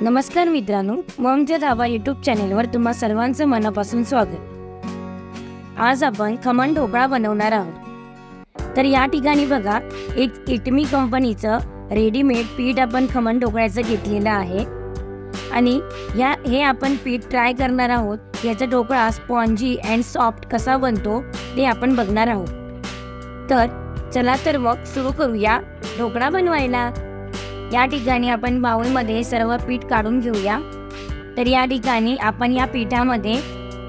नमस्कार मित्रांनो, मॉमच्या धाबा यूट्यूब चॅनेलवर तुम्हा सर्वांचं मनापासून स्वागत। आज आपण खमण ढोकळा बनवणार आहोत। तर या ठिकाणी बघा, एक इटमी कंपनीचं रेडीमेड पीठ आपण खमण ढोकळ्याचं घेतलेलं आहे आणि हे आपण पीठ ट्राय करणार आहोत। याचा ढोकळा स्पॉन्जी अँड सॉफ्ट कसा बनतो ते आपण बघणार आहोत। तर चला तर मग सुरू करूया ढोकळा बनवायला। या ठिकाणी आपण बाउलमध्ये सर्व पीठ काढून घेऊया। तर या ठिकाणी आपण या पिठामध्ये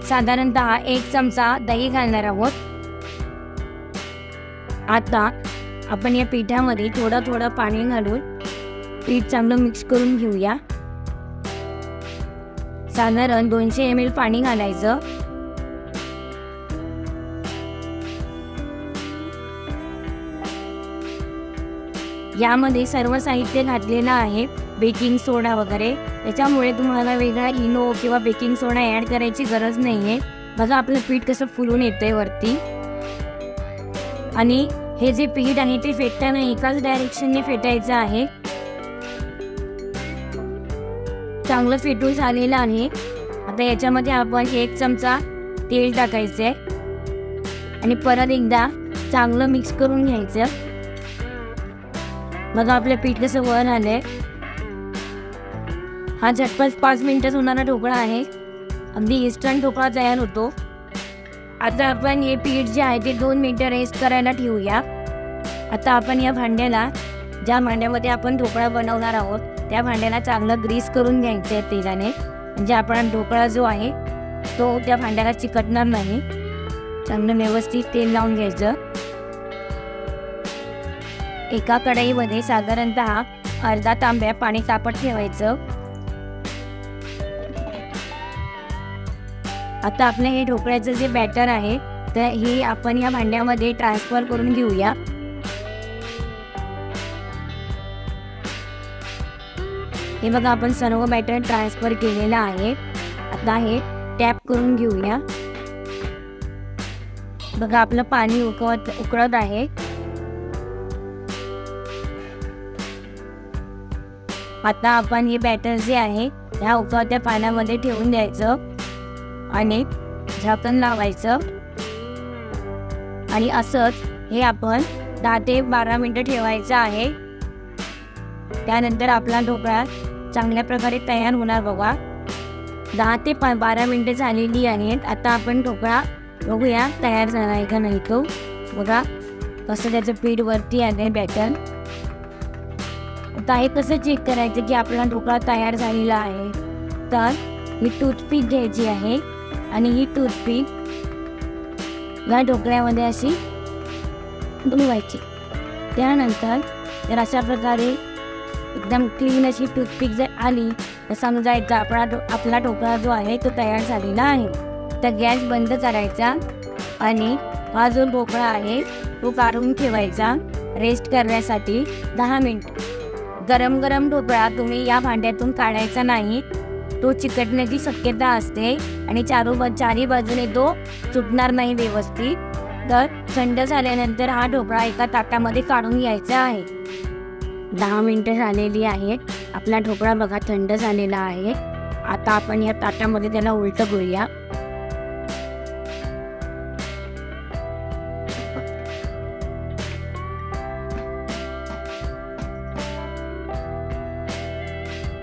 साधारणतः 1 चमचा दही घालणार आहोत। आता आपण या पिठामध्ये थोडं पाणी घालून पीठ चांगलं मिक्स करून घेऊया। साधारण 200 ml पाणी घालायचं। यामध्ये सर्व साहित्य घातलेलं आहे, बेकिंग सोडा वगैरे। त्याच्यामुळे तुम्हाला वेगळा इनो किंवा बेकिंग सोडा ॲड करायची गरज नाहीये। बघा आपलं पीठ कसं फुलून येतंय वरती। आणि हे जे पीठ आहे ते फेटताना एकाच डायरेक्शनने फेटायचं आहे। चांगलं फेटून झालेलं आहे। आता याच्यामध्ये आपण 1 चमचा तेल टाकायचंय आणि परत एकदा चांगलं मिक्स करून घ्यायचं। बघा आपलं पीठ कसं वर आलंय। हा झटपट 5 मिनिटात होणारा ढोकळा आहे। अगदी इन्स्टंट ढोकळा तयार होतो। आता आपण हे पीठ जे आहे ते 2 मिनिटं रेस्ट करायला ठेवूया। आता आपण या भांड्याला, ज्या भांड्यामध्ये आपण ढोकळा बनवणार आहोत त्या भांड्याला चांगलं ग्रीस करून घ्यायचं आहे तेलाने, म्हणजे आपण ढोकळा जो आहे तो त्या भांड्याला चिकटणार नाही। चांगलं व्यवस्थित तेल लावून घ्यायचं। एका कढईमध्ये साधारणतः अर्धा तांब्या पाणी तापत ठेवायचं। आता आपलं हे ढोकळ्याचं जे बॅटर आहे तर हे आपण या भांड्यामध्ये ट्रान्सफर करून घेऊया। हे बघा आपण सर्व बॅटर ट्रान्सफर केलेलं आहे। आता हे टॅप करून घेऊया। बघा आपलं पाणी उकळत आहे। आता आपण हे बॅटर जे आहे ह्या उकळत्या पाण्यामध्ये ठेवून द्यायचं आणि झाकण लावायचं आणि असंच हे आपण 10 ते 12 मिनिटं ठेवायचं आहे। त्यानंतर आपला ढोकळा चांगल्या प्रकारे तयार होणार। बघा 10 ते 12 मिनिटं झालेली आहेत। आता आपण ढोकळा बघूया तयार झाला आहे का नाही तो। बघा कसं त्याचं पीठ वरती आलंय बॅटर। आता हे कसं चेक करायचं की आपला ढोकळा तयार झालेला आहे। तर ही टूथपिक घ्यायची आहे आणि ही टूथपिक या ढोकळ्यामध्ये अशी बुडवायची। त्यानंतर जर अशा प्रकारे एकदम क्लीन अशी टूथपिक जर आली तर समजायचं आपला ढोकळा जो आहे तो तयार झालेला आहे। तर गॅस बंद करायचा आणि हा जो ढोकळा आहे तो काढून ठेवायचा रेस्ट करण्यासाठी 10 मिनिट। गरम ढोकळा तुम्ही या भांड्यातून काढायचा नाही, तो चिकटण्याची शक्यता असते आणि चारी बाजूने तो सुटणार नाही व्यवस्थित। तर थंड झाल्यानंतर हा ढोकळा एका ताटामध्ये काढून घ्यायचा आहे। 10 मिनिटं झालेली आहेत। आपला ढोकळा बघा थंड झालेला आहे। आता आपण या ताटामध्ये त्याला उलटं करूया।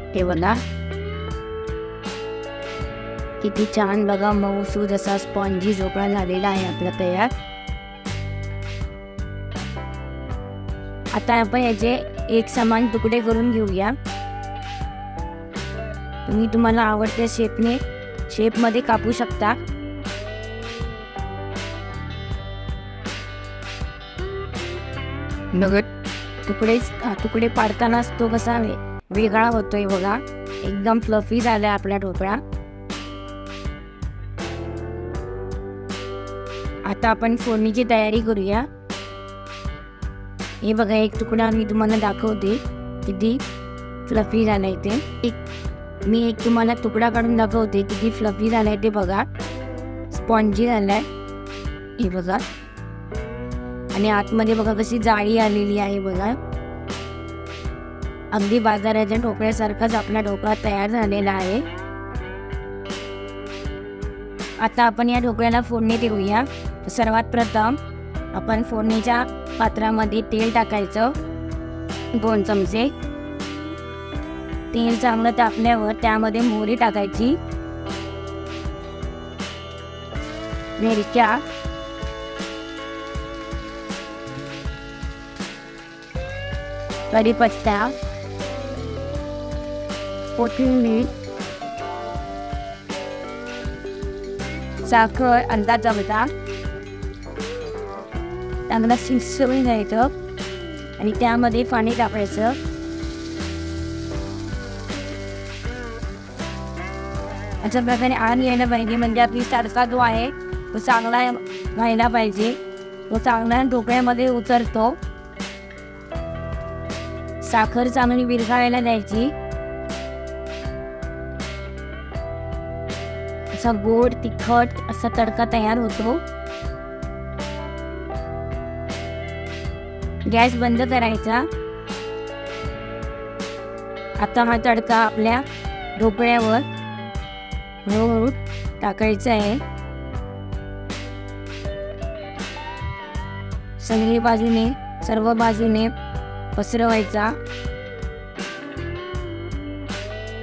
हे बघा किती छान, बघा मऊसूद असा स्पॉन्जी ढोकळा झालेला आहे आपला तयार। आता आपण याचे एक समान तुकडे करून घेऊया। तुम्हाला आवडत्या शेपमध्ये कापू शकता। तुकडे पाडतानाच तो कसा वेगळा होतोय। बघा एकदम फ्लफी झालाय आपला ढोकळा। आता आपण फोडणीची तयारी करूया। हे बघा एक तुकडा मी तुम्हाला दाखवते किती फ्लफी झालाय ते। मी एक तुम्हाला तुकडा काढून दाखवते किती फ्लफी झालाय ते। बघा स्पॉन्जी झालाय हे बघा, आणि आतमध्ये बघा कशी जाळी आलेली आहे। बघा अगदी बाजाराच्या ढोकळ्यासारखाच आपला ढोकळा तयार झालेला आहे। आता आपण या ढोकळ्याला फोडणी देऊया। सर्वात प्रथम आपण फोडणीच्या पात्रामध्ये तेल टाकायचं 2 चमचे। तेल चांगलं तापल्यावर त्यामध्ये मोहरी टाकायची, मिरच्या, कढीपत्ता, कोथिंबीर, साखर अर्धा चमचा, चांगलं शिजवून घ्यायचं आणि त्यामध्ये पाणी टाकायचं। अशा प्रकारे आग यायला पाहिजे, म्हणजे आपली तडका जो आहे तो चांगला व्हायला पाहिजे, तो चांगला ढोकळ्यामध्ये उतरतो। साखर चांगली विरघळायला द्यायची। असा गोड तिखट असा तडका तयार होतो। गॅस बंद करायचा। आता हा तडका आपल्या ढोकळ्यावर हळूहळू टाकायचा आहे। सर्व बाजूने पसरवायचा।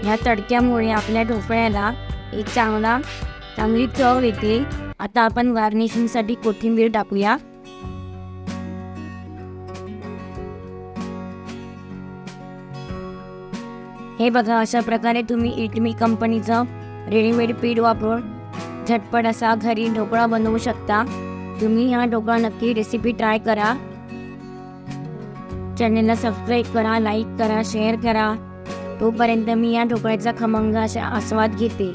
या तडक्यामुळे आपल्या ढोकळ्याला एक चांगली चव येते। आता आपण गार्निशिंगसाठी कोथिंबीर टाकूया। हे बघा, अशा प्रकारे तुम्ही इटमी कंपनीचं रेडीमेड पीठ वापरून झटपट असा घरी ढोकळा बनवू शकता। तुम्ही हा ढोकळा नक्की रेसिपी ट्राय करा। चॅनलला सबस्क्राईब करा, लाईक करा, शेअर करा। तोपर्यंत मी या ढोकळ्याचा खमंग असा आस्वाद घेते।